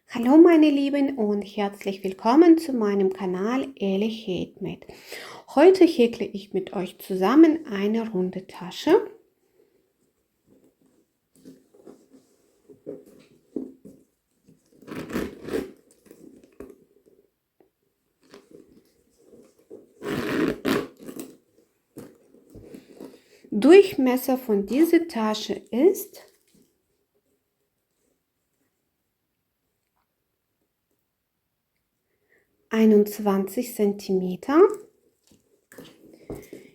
Hallo meine Lieben und herzlich willkommen zu meinem Kanal Ehrlich Handmade. Heute häkle ich mit euch zusammen eine runde Tasche. Durchmesser von dieser Tasche ist 21 Zentimeter.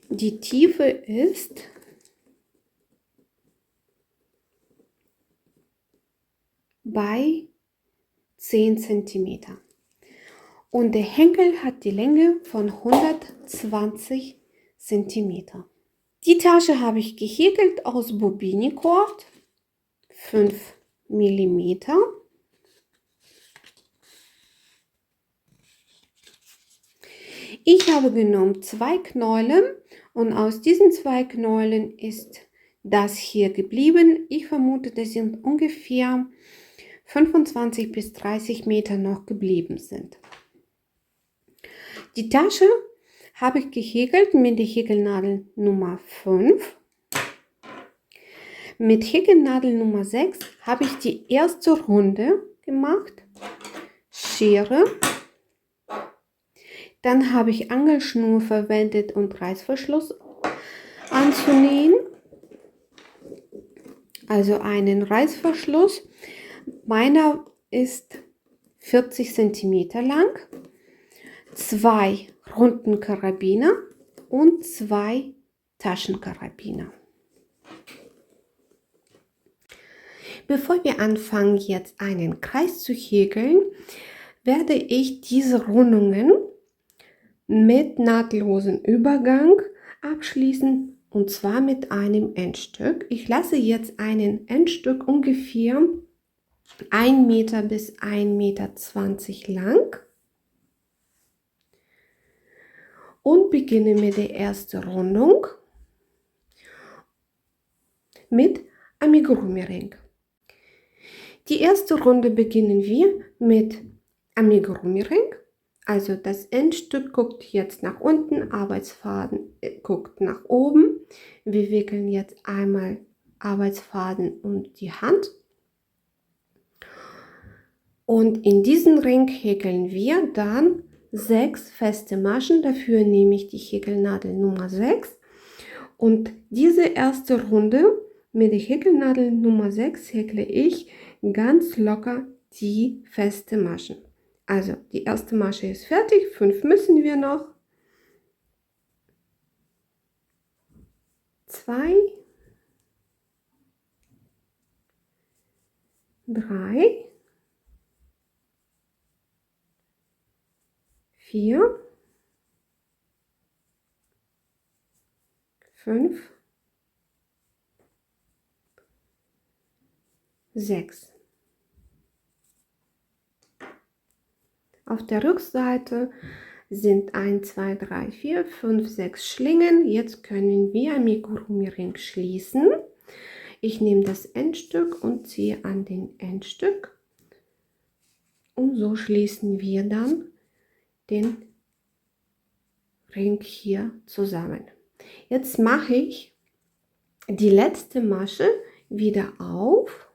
Die Tiefe ist bei 10 Zentimeter. Und der Henkel hat die Länge von 120 Zentimeter. Die Tasche habe ich gehäkelt aus Bobigny-Cord, 5 mm. Ich habe genommen 2 Knäulen und aus diesen 2 Knäulen ist das hier geblieben. Ich vermute, das sind ungefähr 25 bis 30 Meter noch geblieben sind. Die Tasche habe ich gehäkelt mit der Häkelnadel Nummer 5. Mit Häkelnadel Nummer 6 habe ich die erste Runde gemacht, Schere. Dann habe ich Angelschnur verwendet, um Reißverschluss anzunähen. Also einen Reißverschluss. Meiner ist 40 cm lang, 2 runden Karabiner und 2 Taschenkarabiner. Bevor wir anfangen, jetzt einen Kreis zu häkeln, werde ich diese Rundungen mit nahtlosen Übergang abschließen, und zwar mit einem Endstück. Ich lasse jetzt einen Endstück ungefähr 1 Meter bis 1,20 Meter lang und beginne mit der ersten Rundung mit Amigurumi-Ring. Die erste Runde beginnen wir mit Amigurumi-Ring. Also das Endstück guckt jetzt nach unten, Arbeitsfaden guckt nach oben. Wir wickeln jetzt einmal Arbeitsfaden um die Hand. Und in diesen Ring häkeln wir dann 6 feste Maschen. Dafür nehme ich die Häkelnadel Nummer 6. Und diese erste Runde mit der Häkelnadel Nummer 6 häkle ich ganz locker die feste Maschen. Also die erste Masche ist fertig, 5 müssen wir noch. 2, 3, 4, 5, 6. Auf der Rückseite sind 1, 2, 3, 4, 5, 6 Schlingen. Jetzt können wir Amigurumi-Ring schließen. Ich nehme das Endstück und ziehe an den Endstück. Und so schließen wir dann den Ring hier zusammen. Jetzt mache ich die letzte Masche wieder auf,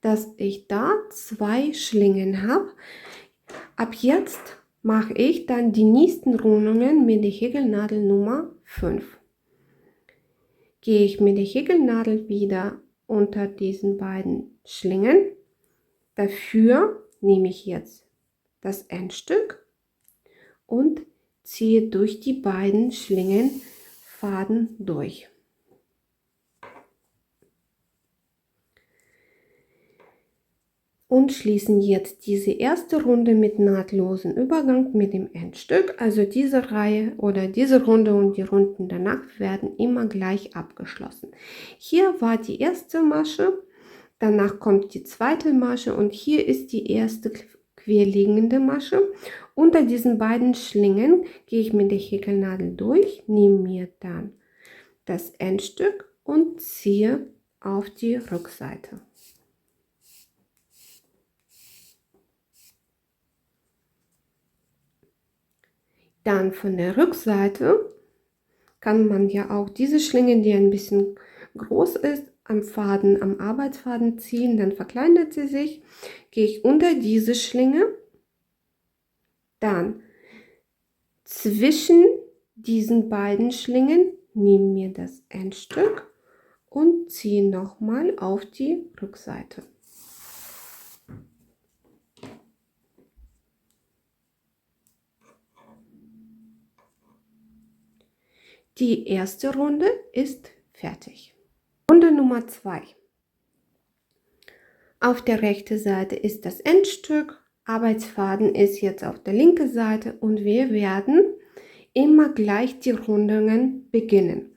dass ich da 2 Schlingen habe. Ab jetzt mache ich dann die nächsten Rundungen mit der Häkelnadel Nummer 5. Gehe ich mit der Häkelnadel wieder unter diesen beiden Schlingen. Dafür nehme ich jetzt das Endstück und ziehe durch die beiden Schlingenfaden durch. Und schließen jetzt diese erste Runde mit nahtlosen Übergang mit dem Endstück. Also diese Reihe oder diese Runde und die Runden danach werden immer gleich abgeschlossen. Hier war die erste Masche, danach kommt die zweite Masche und hier ist die erste querliegende Masche. Unter diesen beiden Schlingen gehe ich mit der Häkelnadel durch, nehme mir dann das Endstück und ziehe auf die Rückseite. Dann von der Rückseite kann man ja auch diese Schlinge, die ein bisschen groß ist, am Faden, am Arbeitsfaden ziehen, dann verkleinert sie sich. Gehe ich unter diese Schlinge, dann zwischen diesen beiden Schlingen nehme mir das Endstück und ziehe nochmal auf die Rückseite. Die erste Runde ist fertig. Runde Nummer 2. Auf der rechten Seite ist das Endstück, Arbeitsfaden ist jetzt auf der linken Seite und wir werden immer gleich die Rundungen beginnen.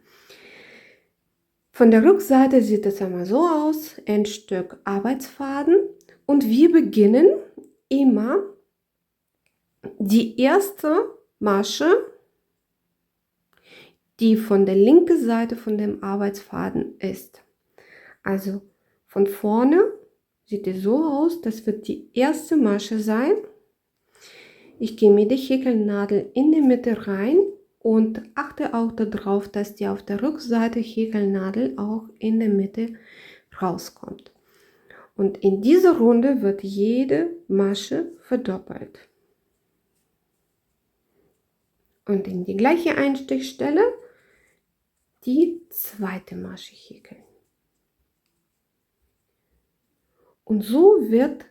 Von der Rückseite sieht es einmal so aus, Endstück, Arbeitsfaden, und wir beginnen immer die erste Masche, die von der linken Seite von dem Arbeitsfaden ist. Also von vorne sieht es so aus, das wird die erste Masche sein. Ich gehe mit der Häkelnadel in die Mitte rein und achte auch darauf, dass die auf der Rückseite Häkelnadel auch in der Mitte rauskommt. Und in dieser Runde wird jede Masche verdoppelt. Und in die gleiche Einstichstelle die zweite Masche häkeln. Und so wird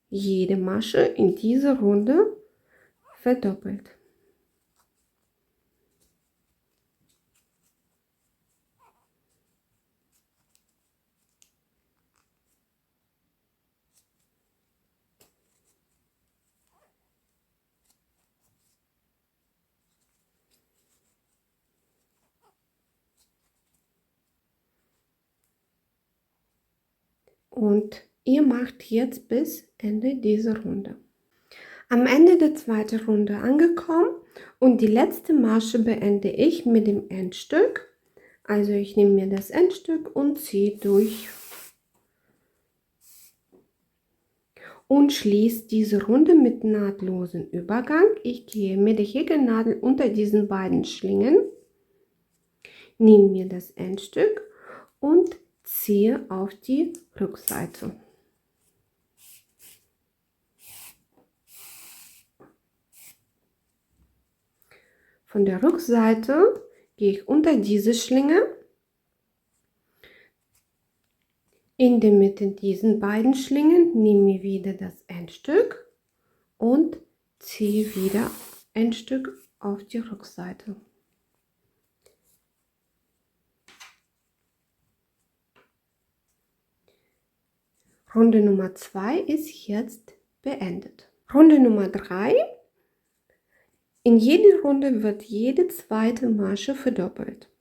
jede Masche in dieser Runde verdoppelt. Und ihr macht jetzt bis Ende dieser Runde. Am Ende der zweiten Runde angekommen und die letzte Masche beende ich mit dem Endstück. Also ich nehme mir das Endstück und ziehe durch und schließe diese Runde mit nahtlosen Übergang. Ich gehe mit der Häkelnadel unter diesen beiden Schlingen, nehme mir das Endstück und ziehe auf die Rückseite. Von der Rückseite gehe ich unter diese Schlinge, in der Mitte diesen beiden Schlingen, nehme mir wieder das Endstück und ziehe wieder Endstück auf die Rückseite. Runde Nummer 2 ist jetzt beendet. Runde Nummer 3. In jeder Runde wird jede zweite Masche verdoppelt.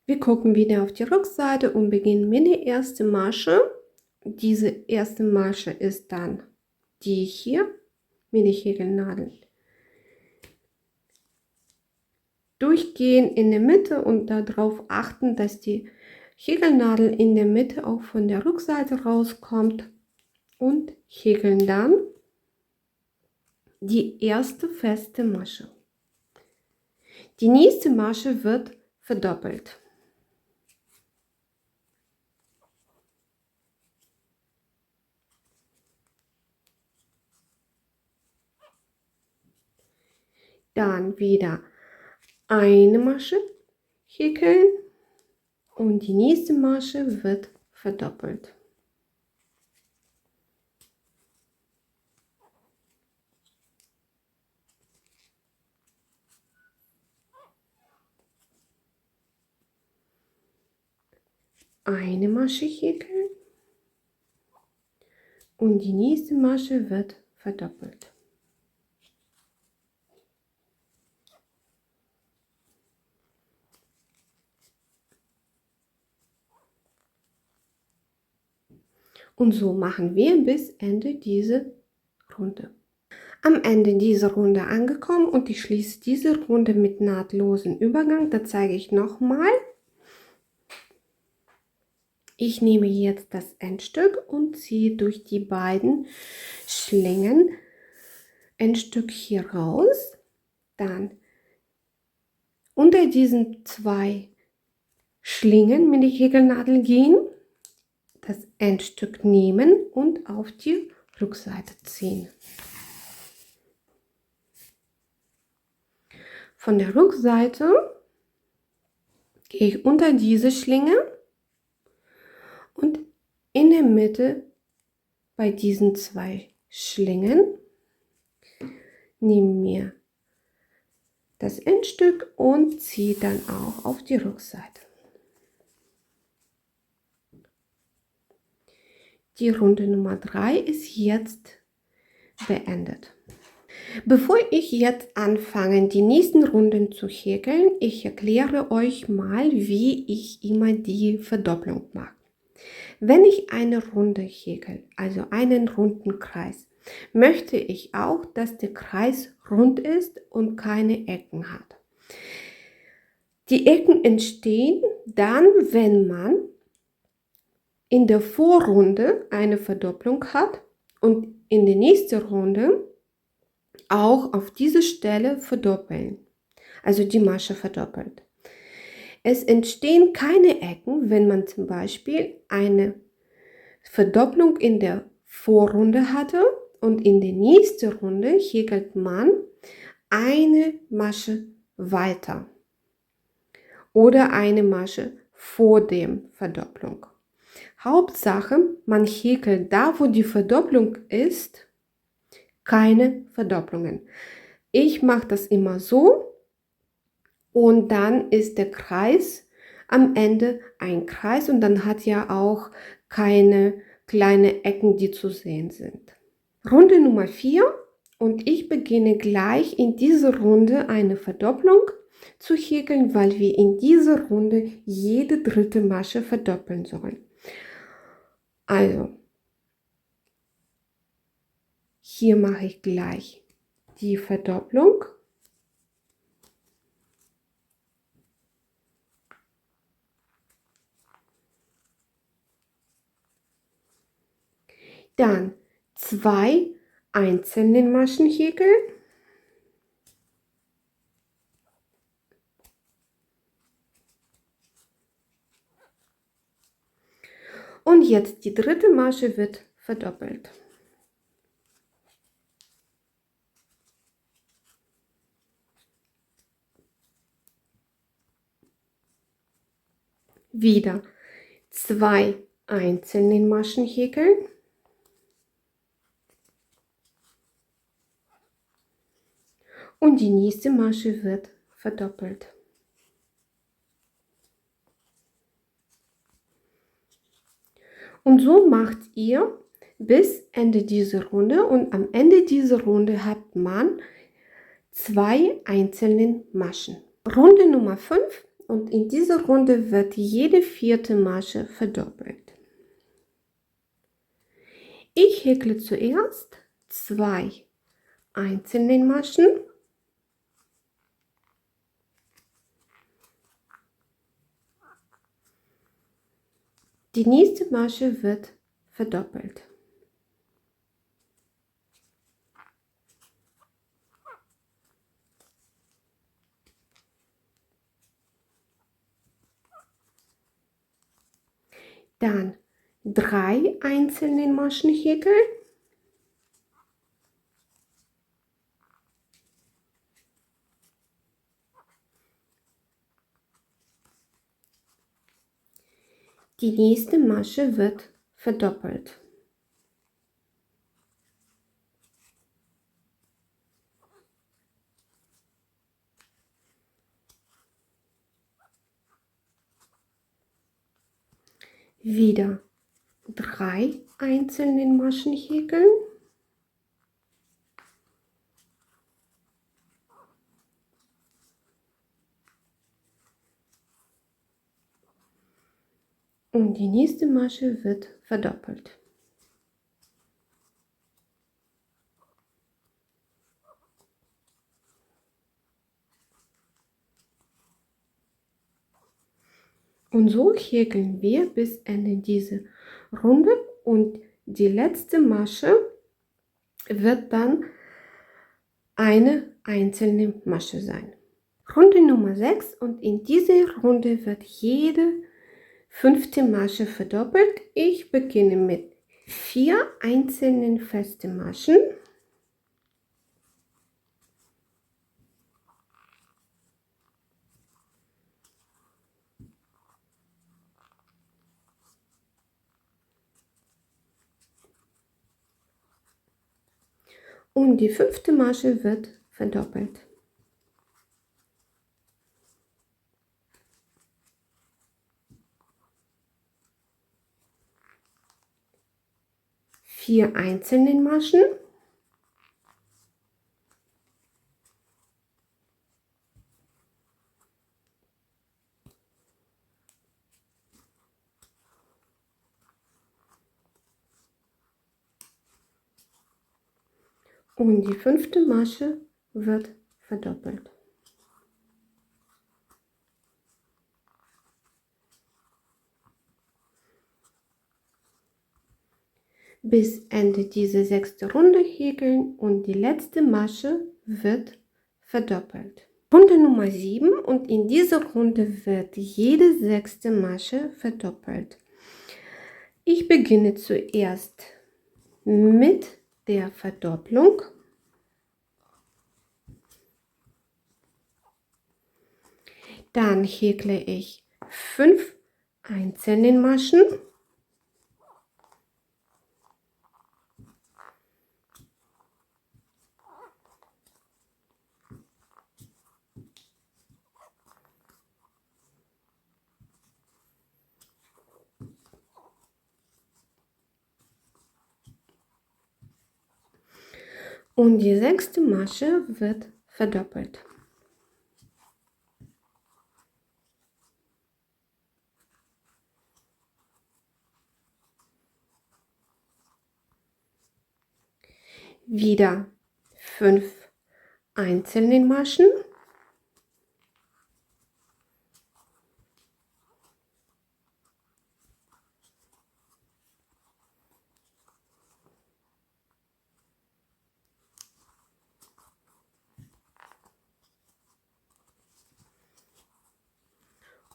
Wir gucken wieder auf die Rückseite und beginnen mit der ersten Masche. Diese erste Masche ist dann die hier mit der Häkelnadel. Durchgehen in der Mitte und darauf achten, dass die Häkelnadel in der Mitte auch von der Rückseite rauskommt und häkeln dann die erste feste Masche. Die nächste Masche wird verdoppelt. Dann wieder eine Masche häkeln und die nächste Masche wird verdoppelt. Eine Masche häkeln und die nächste Masche wird verdoppelt. Und so machen wir bis Ende dieser Runde. Am Ende dieser Runde angekommen und ich schließe diese Runde mit nahtlosen Übergang. Da zeige ich nochmal. Ich nehme jetzt das Endstück und ziehe durch die beiden Schlingen Endstück hier raus. Dann unter diesen 2 Schlingen mit der Häkelnadel gehen, das Endstück nehmen und auf die Rückseite ziehen. Von der Rückseite gehe ich unter diese Schlinge und in der Mitte bei diesen 2 Schlingen nehme mir das Endstück und ziehe dann auch auf die Rückseite. Die Runde Nummer 3 ist jetzt beendet. Bevor ich jetzt anfange, die nächsten Runden zu häkeln, ich erkläre euch mal, wie ich immer die Verdopplung mache. Wenn ich eine Runde häkel, also einen runden Kreis, möchte ich auch, dass der Kreis rund ist und keine Ecken hat. Die Ecken entstehen dann, wenn man in der Vorrunde eine Verdopplung hat und in der nächsten Runde auch auf diese Stelle verdoppeln, also die Masche verdoppelt. Es entstehen keine Ecken, wenn man zum Beispiel eine Verdopplung in der Vorrunde hatte und in der nächsten Runde häkelt man eine Masche weiter oder eine Masche vor dem Verdopplung. Hauptsache, man häkelt da, wo die Verdopplung ist, keine Verdopplungen. Ich mache das immer so und dann ist der Kreis am Ende ein Kreis und dann hat ja auch keine kleine Ecken, die zu sehen sind. Runde Nummer 4 und ich beginne gleich in dieser Runde eine Verdopplung zu häkeln, weil wir in dieser Runde jede dritte Masche verdoppeln sollen. Also, hier mache ich gleich die Verdopplung. Dann 2 einzelne Maschen häkeln. Und jetzt die dritte Masche wird verdoppelt. Wieder 2 einzelne Maschen häkeln. Und die nächste Masche wird verdoppelt. Und so macht ihr bis Ende dieser Runde und am Ende dieser Runde hat man 2 einzelne Maschen. Runde Nummer 5 und in dieser Runde wird jede vierte Masche verdoppelt. Ich häkle zuerst 2 einzelne Maschen. Die nächste Masche wird verdoppelt. Dann 3 einzelne Maschen häkeln. Die nächste Masche wird verdoppelt. Wieder 3 einzelne Maschen häkeln. Und die nächste Masche wird verdoppelt. Und so häkeln wir bis Ende dieser Runde und die letzte Masche wird dann eine einzelne Masche sein. Runde Nummer 6 und in dieser Runde wird jede 5. Masche verdoppelt. Ich beginne mit 4 einzelnen festen Maschen. Und die 5. Masche wird verdoppelt. Vier einzelnen Maschen. Und die 5. Masche wird verdoppelt. Bis Ende dieser 6. Runde häkeln und die letzte Masche wird verdoppelt. Runde Nummer 7 und in dieser Runde wird jede 6. Masche verdoppelt. Ich beginne zuerst mit der Verdopplung. Dann häkle ich 5 einzelne Maschen. Und die 6. Masche wird verdoppelt. Wieder 5 einzelne Maschen.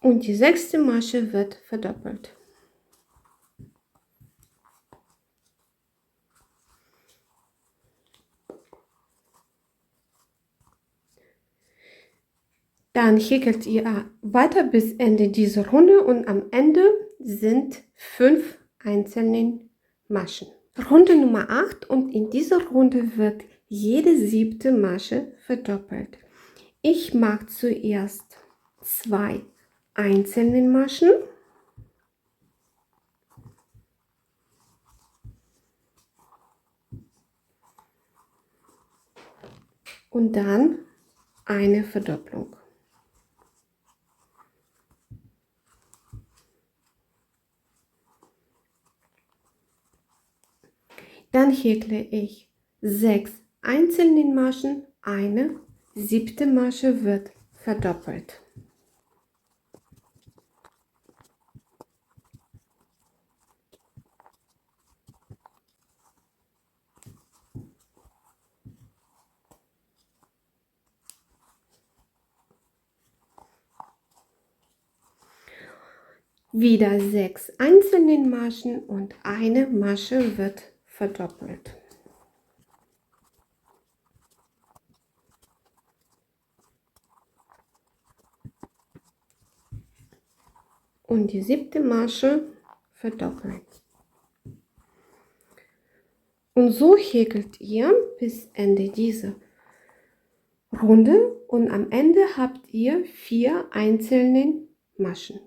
Und die 6. Masche wird verdoppelt. Dann häkelt ihr weiter bis Ende dieser Runde und am Ende sind 5 einzelne Maschen. Runde Nummer 8 und in dieser Runde wird jede 7. Masche verdoppelt. Ich mache zuerst 2 einzelne Maschen. Und dann eine Verdopplung. Dann häkle ich 6 einzelne Maschen, eine 7. Masche wird verdoppelt. Wieder 6 einzelne Maschen und eine Masche wird verdoppelt. Und die 7. Masche verdoppelt. Und so häkelt ihr bis Ende dieser Runde und am Ende habt ihr 4 einzelne Maschen.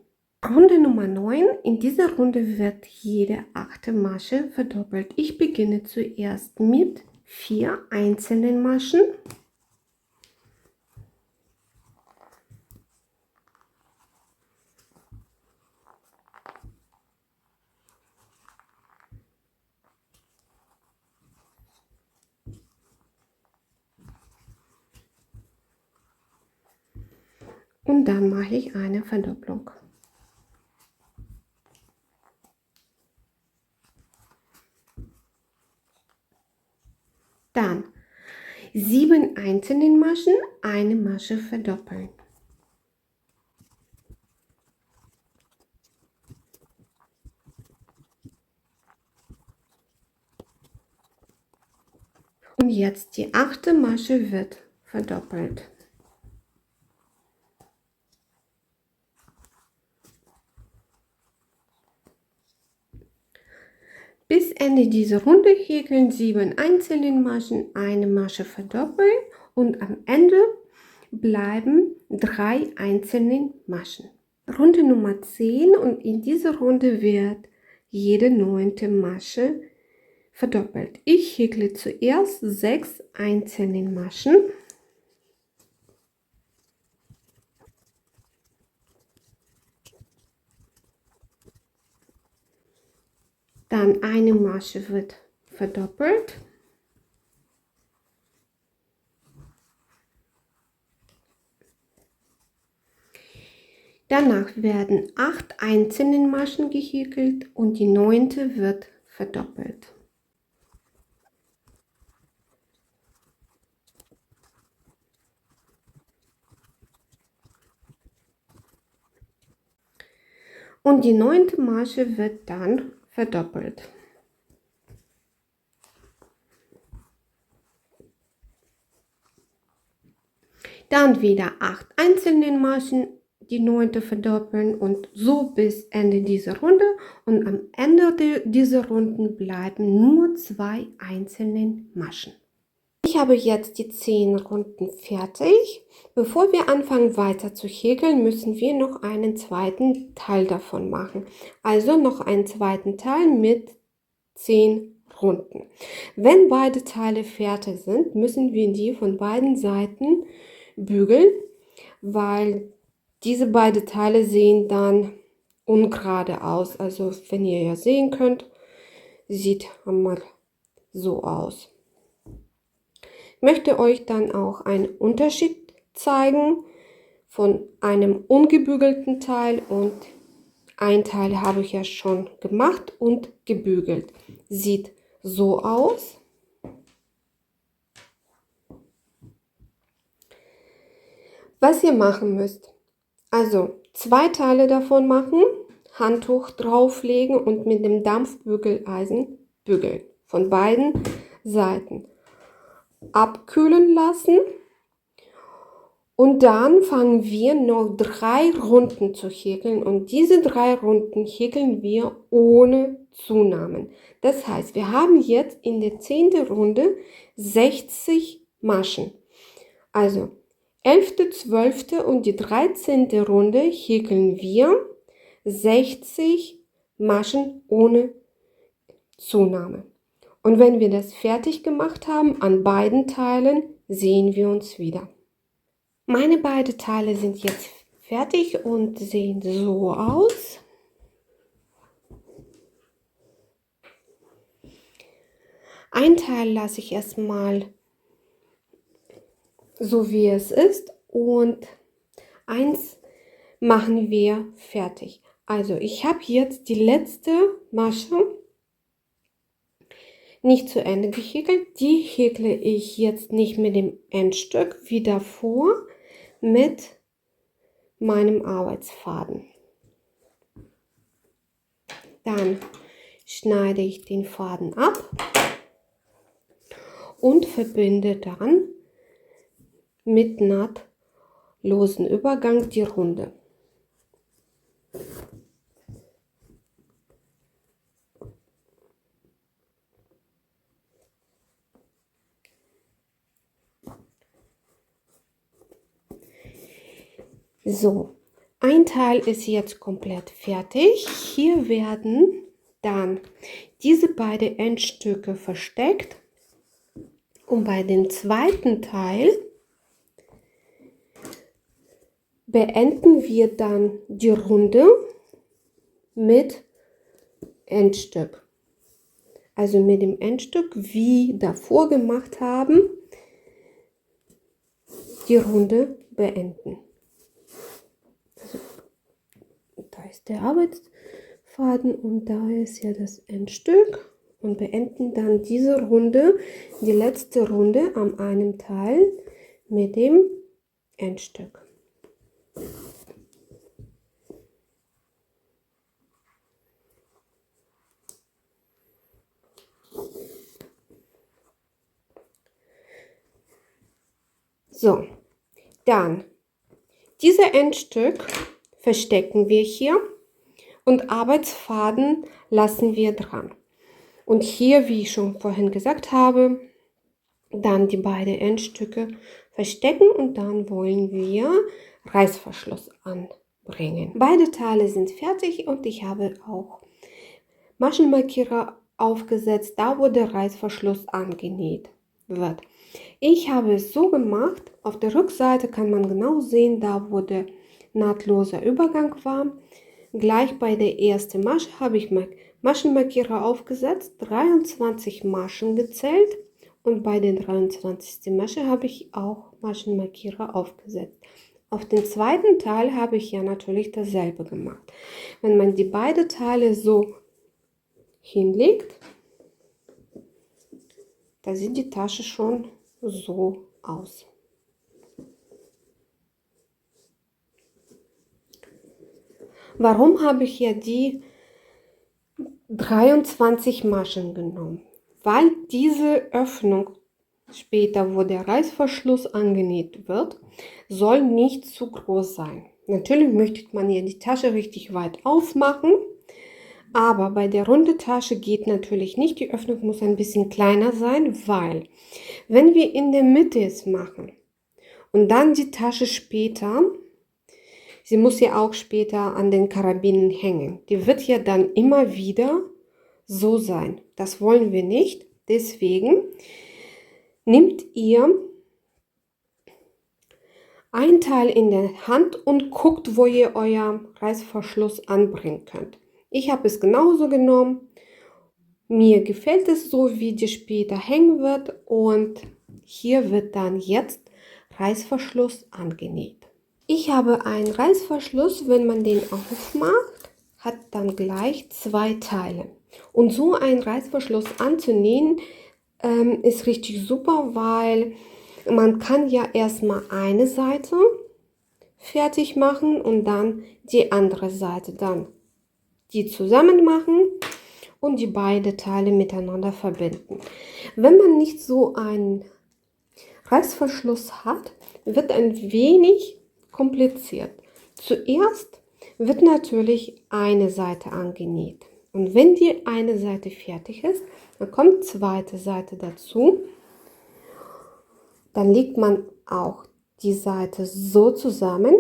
Runde Nummer 9. In dieser Runde wird jede 8. Masche verdoppelt. Ich beginne zuerst mit 4 einzelnen Maschen. Und dann mache ich eine Verdopplung. Dann 7 einzelnen Maschen, eine Masche verdoppeln. Und jetzt die 8. Masche wird verdoppelt. Bis Ende dieser Runde häkeln 7 einzelne Maschen, eine Masche verdoppeln und am Ende bleiben 3 einzelne Maschen. Runde Nummer 10 und in dieser Runde wird jede 9. Masche verdoppelt. Ich häkle zuerst 6 einzelne Maschen. Dann eine Masche wird verdoppelt. Danach werden 8 einzelne Maschen gehäkelt und die 9. wird verdoppelt. Und die 9. Masche wird dann verdoppelt. Dann wieder 8 einzelne Maschen, die 9. verdoppeln und so bis Ende dieser Runde. Und am Ende dieser Runden bleiben nur 2 einzelne Maschen. Ich habe jetzt die 10 Runden fertig. Bevor wir anfangen weiter zu häkeln, müssen wir noch einen zweiten Teil davon machen. Also noch einen zweiten Teil mit 10 Runden. Wenn beide Teile fertig sind, müssen wir die von beiden Seiten bügeln, weil diese beiden Teile sehen dann ungerade aus. Also wenn ihr ja sehen könnt, sieht einmal so aus. Ich möchte euch dann auch einen Unterschied zeigen von einem ungebügelten Teil und ein Teil habe ich ja schon gemacht und gebügelt. Sieht so aus. Was ihr machen müsst, also 2 Teile davon machen, Handtuch drauflegen und mit dem Dampfbügeleisen bügeln. Von beiden Seiten. Abkühlen lassen und dann fangen wir noch 3 Runden zu häkeln und diese 3 Runden häkeln wir ohne Zunahmen. Das heißt, wir haben jetzt in der 10. Runde 60 Maschen. Also 11., 12. und die 13. Runde häkeln wir 60 Maschen ohne Zunahme. Und wenn wir das fertig gemacht haben, an beiden Teilen, sehen wir uns wieder. Meine beiden Teile sind jetzt fertig und sehen so aus. Ein Teil lasse ich erstmal so wie es ist und eins machen wir fertig. Also ich habe jetzt die letzte Masche nicht zu Ende gehäkelt. Die häkle ich jetzt nicht mit dem Endstück wie davor mit meinem Arbeitsfaden. Dann schneide ich den Faden ab und verbinde dann mit nahtlosen Übergang die Runde. So, ein Teil ist jetzt komplett fertig. Hier werden dann diese beiden Endstücke versteckt und bei dem zweiten Teil beenden wir dann die Runde mit Endstück. Also mit dem Endstück, wie davor gemacht haben, die Runde beenden. Also, da ist der Arbeitsfaden und da ist ja das Endstück und beenden dann diese Runde, die letzte Runde an einem Teil mit dem Endstück. So, dann dieses Endstück verstecken wir hier und Arbeitsfaden lassen wir dran. Und hier, wie ich schon vorhin gesagt habe, dann die beiden Endstücke verstecken und dann wollen wir Reißverschluss anbringen. Beide Teile sind fertig und ich habe auch Maschenmarkierer aufgesetzt, da wo der Reißverschluss angenäht wird. Ich habe es so gemacht, auf der Rückseite kann man genau sehen, da wo der nahtlose Übergang war. Gleich bei der ersten Masche habe ich Maschenmarkierer aufgesetzt, 23 Maschen gezählt und bei der 23. Masche habe ich auch Maschenmarkierer aufgesetzt. Auf den zweiten Teil habe ich ja natürlich dasselbe gemacht. Wenn man die beiden Teile so hinlegt, da sieht die Tasche schon so aus. Warum habe ich ja die 23 Maschen genommen? Weil diese Öffnung später, wo der Reißverschluss angenäht wird, soll nicht zu groß sein. Natürlich möchte man ja die Tasche richtig weit aufmachen, aber bei der runden Tasche geht natürlich nicht. Die Öffnung muss ein bisschen kleiner sein, weil wenn wir in der Mitte es machen und dann die Tasche später, sie muss ja auch später an den Karabinen hängen, die wird ja dann immer wieder so sein. Das wollen wir nicht. Deswegen nehmt ihr ein Teil in der Hand und guckt, wo ihr euer Reißverschluss anbringen könnt. Ich habe es genauso genommen. Mir gefällt es so, wie die später hängen wird und hier wird dann jetzt Reißverschluss angenäht. Ich habe einen Reißverschluss, wenn man den aufmacht, hat dann gleich zwei Teile. Und so einen Reißverschluss anzunähen ist richtig super, weil man kann ja erstmal eine Seite fertig machen und dann die andere Seite dann die zusammen machen und die beiden Teile miteinander verbinden. Wenn man nicht so einen Reißverschluss hat, wird ein wenig kompliziert. Zuerst wird natürlich eine Seite angenäht und wenn die eine Seite fertig ist, dann kommt die zweite Seite dazu. Dann legt man auch die Seite so zusammen,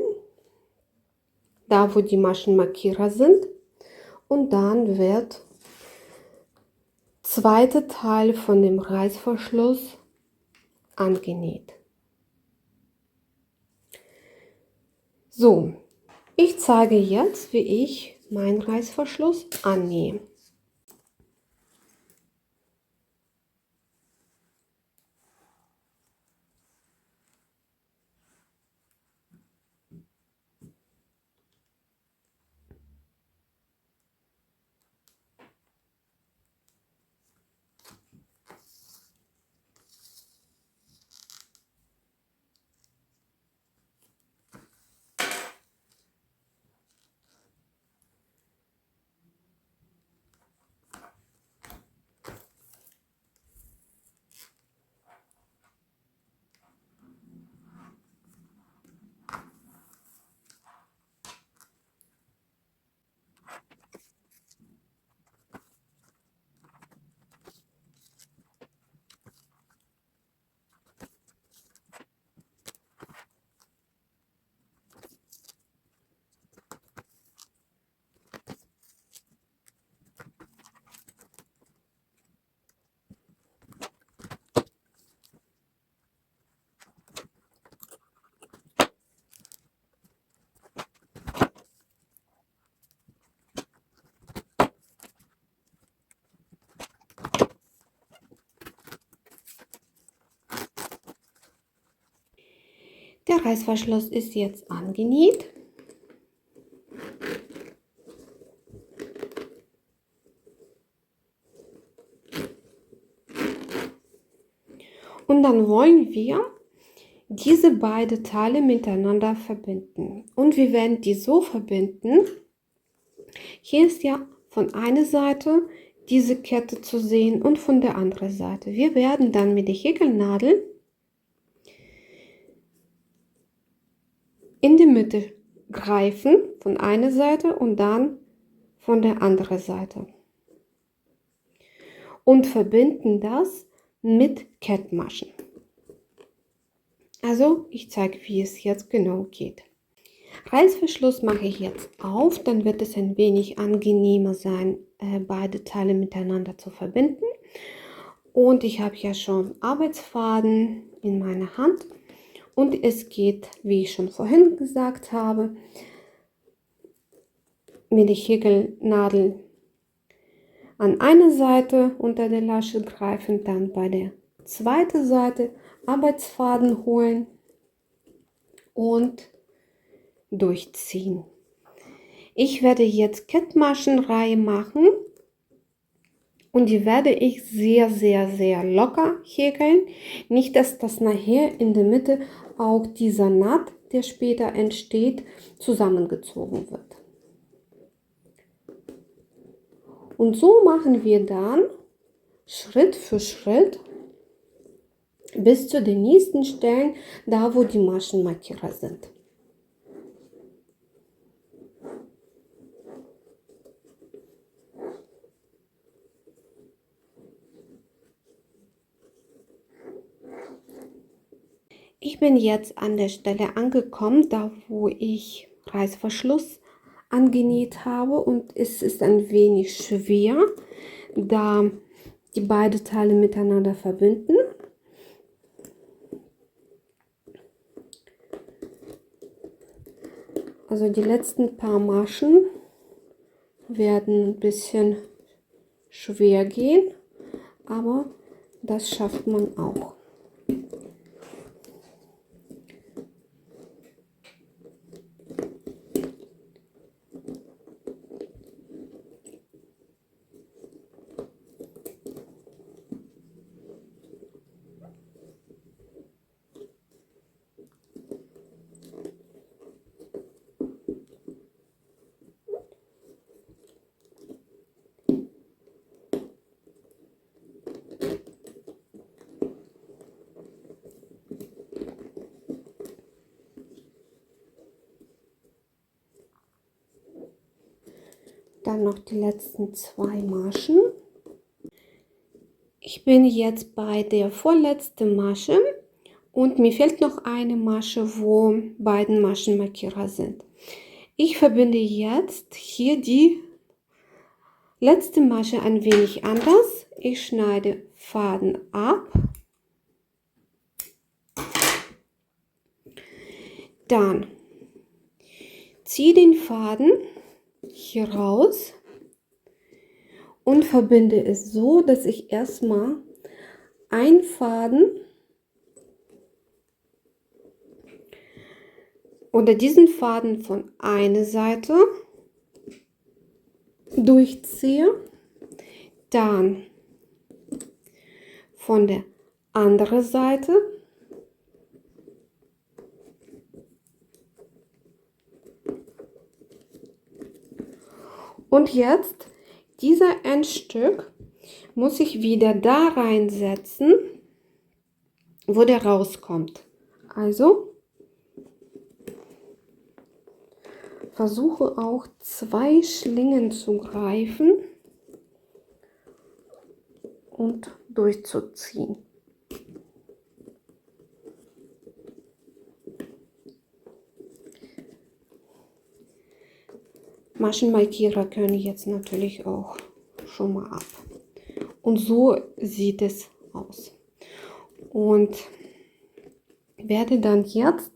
da wo die Maschenmarkierer sind, und dann wird zweite Teil von dem Reißverschluss angenäht. So, ich zeige jetzt, wie ich meinen Reißverschluss annähe. Der Reißverschluss ist jetzt angenäht. Und dann wollen wir diese beiden Teile miteinander verbinden. Und wir werden die so verbinden. Hier ist ja von einer Seite diese Kette zu sehen und von der anderen Seite. Wir werden dann mit der Häkelnadel in die Mitte greifen von einer Seite und dann von der anderen Seite und verbinden das mit Kettmaschen. Also ich zeige, wie es jetzt genau geht. Reißverschluss mache ich jetzt auf, dann wird es ein wenig angenehmer sein, beide Teile miteinander zu verbinden. Und ich habe ja schon Arbeitsfaden in meiner Hand und es geht, wie ich schon vorhin gesagt habe, mit der Häkelnadel an eine Seite unter der Lasche greifen, dann bei der zweiten Seite Arbeitsfaden holen und durchziehen. Ich werde jetzt Kettmaschenreihe machen und die werde ich sehr locker häkeln. Nicht, dass das nachher in der Mitte auch dieser Naht, der später entsteht, zusammengezogen wird. Und so machen wir dann Schritt für Schritt bis zu den nächsten Stellen, da wo die Maschenmarkierer sind. Ich bin jetzt an der Stelle angekommen, da wo ich Reißverschluss angenäht habe und es ist ein wenig schwer, da die beiden Teile miteinander verbinden. Also die letzten paar Maschen werden ein bisschen schwer gehen, aber das schafft man auch. Dann noch die letzten 2 Maschen. Ich bin jetzt bei der vorletzten Masche und mir fehlt noch eine Masche, wo beiden Maschenmarkierer sind. Ich verbinde jetzt hier die letzte Masche ein wenig anders. Ich schneide Faden ab. Dann ziehe den Faden hier raus und verbinde es so, dass ich erstmal einen Faden oder diesen Faden von einer Seite durchziehe, dann von der anderen Seite und jetzt dieser Endstück muss ich wieder da reinsetzen, wo der rauskommt. Also versuche auch 2 Schlingen zu greifen und durchzuziehen. Maschenmarkierer können jetzt natürlich auch schon mal ab. Und so sieht es aus. Und werde dann jetzt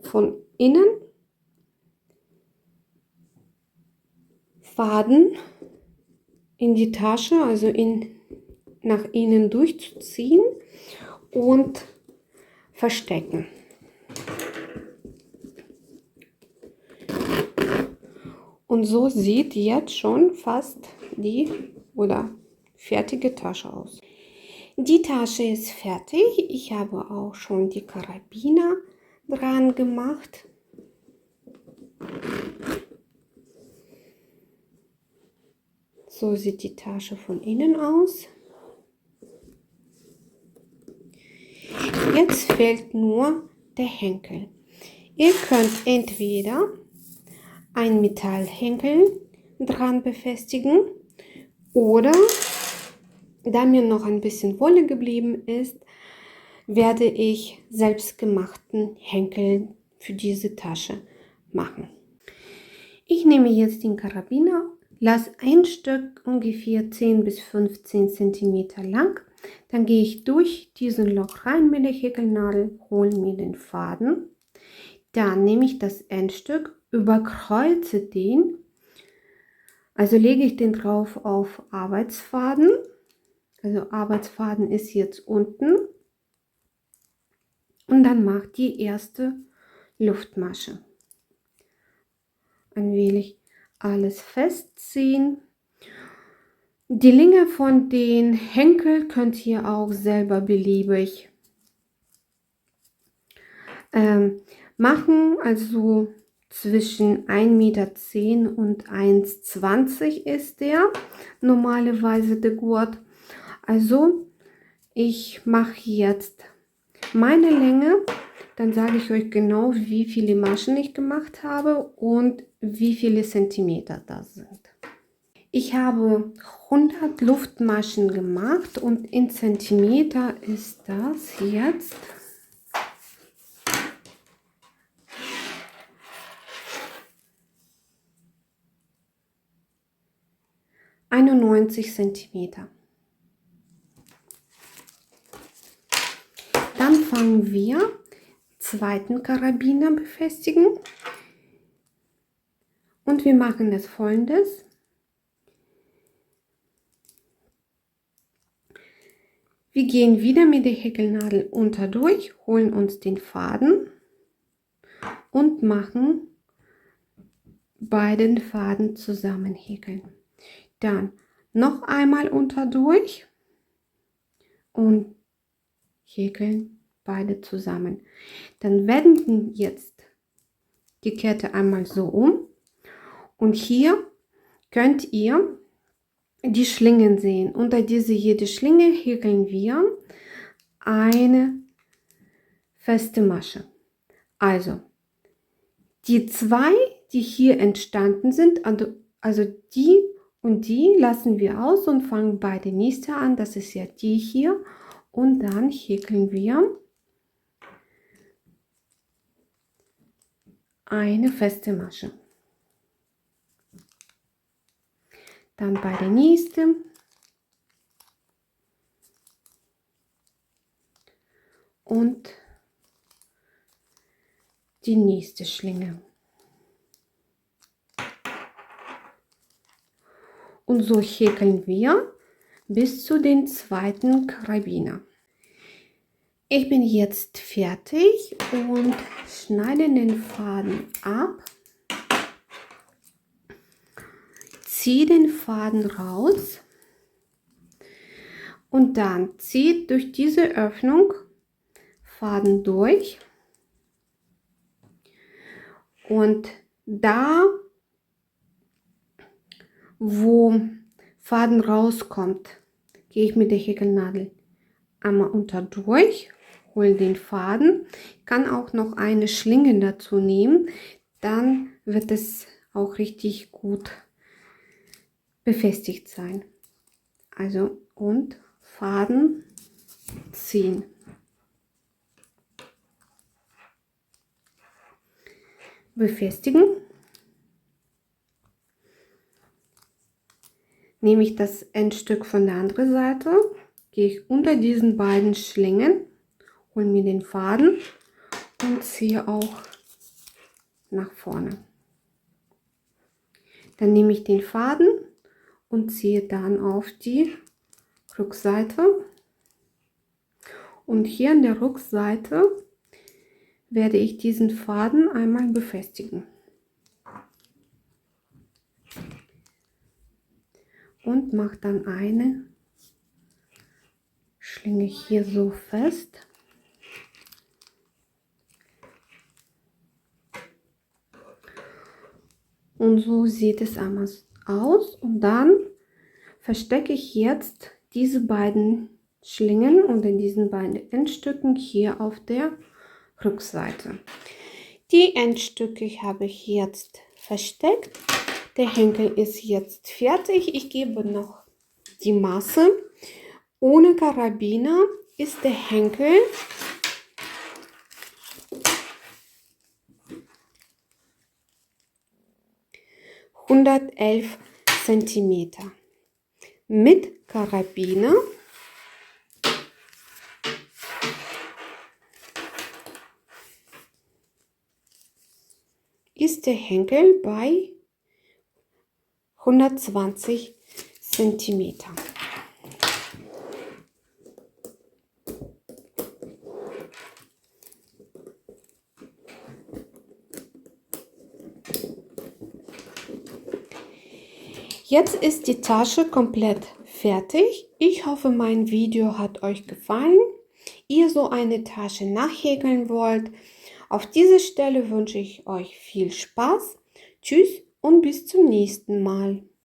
von innen Faden in die Tasche, also nach innen durchzuziehen und verstecken. Und so sieht jetzt schon fast die oder fertige Tasche aus. Die Tasche ist fertig. Ich habe auch schon die Karabiner dran gemacht. So sieht die Tasche von innen aus. Jetzt fehlt nur der Henkel. Ihr könnt entweder ein Metallhenkel dran befestigen oder, da mir noch ein bisschen Wolle geblieben ist, werde ich selbstgemachten Henkel für diese Tasche machen. Ich nehme jetzt den Karabiner, lasse ein Stück ungefähr 10 bis 15 cm lang. Dann gehe ich durch diesen Loch rein mit der Häkelnadel, hole mir den Faden. Dann nehme ich das Endstück, überkreuze den, also lege ich den drauf auf Arbeitsfaden. Also Arbeitsfaden ist jetzt unten. Und dann mache die erste Luftmasche. Ein wenig alles festziehen. Die Länge von den Henkel könnt ihr auch selber beliebig machen. Also zwischen 1,10 m und 1,20 m ist der normalerweise der Gurt. Also ich mache jetzt meine Länge, dann sage ich euch genau, wie viele Maschen ich gemacht habe und wie viele Zentimeter das sind. Ich habe 100 Luftmaschen gemacht und in Zentimeter ist das jetzt 91 Zentimeter. Dann fangen wir zweiten Karabiner befestigen und wir machen das Folgendes. Wir gehen wieder mit der Häkelnadel unter durch, holen uns den Faden und machen beiden Faden zusammen häkeln. Dann noch einmal unter durch und häkeln beide zusammen. Dann wenden jetzt die Kette einmal so um und hier könnt ihr die Schlingen sehen. Unter jede Schlinge häkeln wir eine feste Masche. Also die zwei, die hier entstanden sind, also die und die lassen wir aus und fangen bei der nächsten an. Das ist ja die hier. Und dann häkeln wir eine feste Masche. Dann bei der nächsten und die nächste Schlinge. Und so häkeln wir bis zu den zweiten Karabiner. Ich bin jetzt fertig und schneide den Faden ab, ziehe den Faden raus und dann zieht durch diese Öffnung Faden durch und da, wo Faden rauskommt, gehe ich mit der Häkelnadel einmal unter durch, hole den Faden, kann auch noch eine Schlinge dazu nehmen, dann wird es auch richtig gut befestigt sein. Also und Faden ziehen. Befestigen. Nehme ich das Endstück von der anderen Seite, gehe ich unter diesen beiden Schlingen, hole mir den Faden und ziehe auch nach vorne. Dann nehme ich den Faden und ziehe dann auf die Rückseite. Und hier an der Rückseite werde ich diesen Faden einmal befestigen. Und mache dann eine Schlinge hier so fest. Und so sieht es einmal aus. Und dann verstecke ich jetzt diese beiden Schlingen und in diesen beiden Endstücken hier auf der Rückseite. Die Endstücke habe ich jetzt versteckt. Der Henkel ist jetzt fertig. Ich gebe noch die Maße. Ohne Karabiner ist der Henkel 111 cm. Mit Karabiner ist der Henkel bei 120 cm. Jetzt ist die Tasche komplett fertig. Ich hoffe, mein Video hat euch gefallen. Ihr so eine Tasche nachhäkeln wollt. Auf dieser Stelle wünsche ich euch viel Spaß. Tschüss und bis zum nächsten Mal.